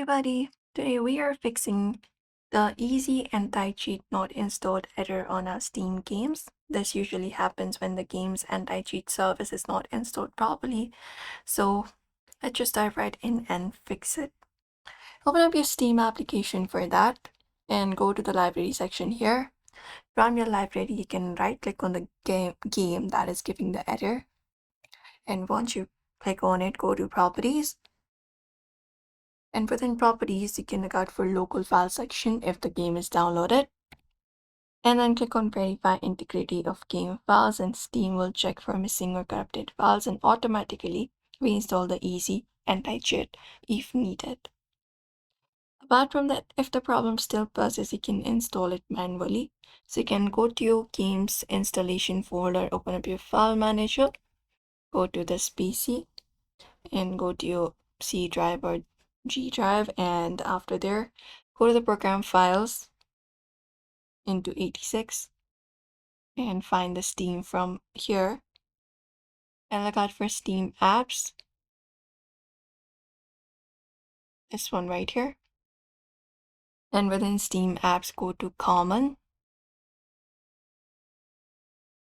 everybody! Today we are fixing the easy anti-cheat not installed error on our Steam games. This usually happens when the game's anti-cheat service is not installed properly. So let's just dive right in and fix it. Open up your Steam application for that and go to the library section here. From your library, you can right click on the game that is giving the error. And once you click on it, go to properties. And within properties, you can look out for local file section if the game is downloaded. And then click on verify integrity of game files, and Steam will check for missing or corrupted files and automatically reinstall the easy anti-cheat if needed. Apart from that, if the problem still persists, you can install it manually. So you can go to your game's installation folder, open up your file manager, go to this PC, and go to your C drive or G drive, and after there go to the program files into 86 and find the Steam from here and look out for Steam apps, this one right here, and within Steam apps go to common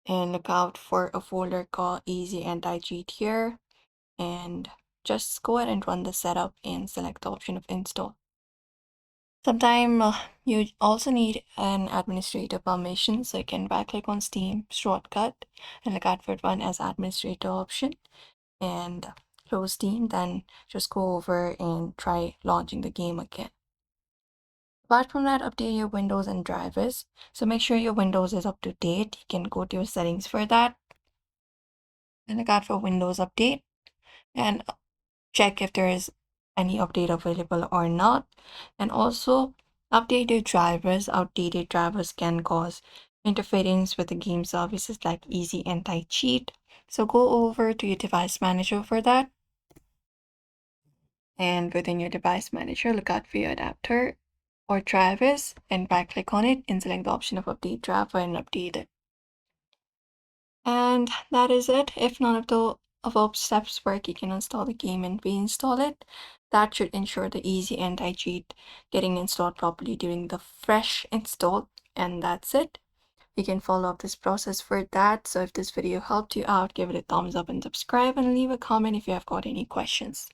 and look out for a folder called easy anti-cheat here, and just go ahead and run the setup and select the option of install. Sometimes you also need an administrator permission, so you can right click on Steam shortcut and look out for one as administrator option and close Steam, then just go over and try launching the game again. Apart from that, update your Windows and drivers. So make sure your Windows is up to date. You can go to your settings for that and look out for Windows update and check if there is any update available or not. And also update your drivers. Outdated drivers can cause interference with the game services like easy anti-cheat. So go over to your device manager for that. And within your device manager, look out for your adapter or drivers and right click on it and select the option of update driver and update it. And that is it. If none of the above steps work, you can install the game and reinstall it. That should ensure the easy anti-cheat getting installed properly during the fresh install. And that's it. You can follow up this process for that. So if this video helped you out, give it a thumbs up and subscribe and leave a comment if you have got any questions.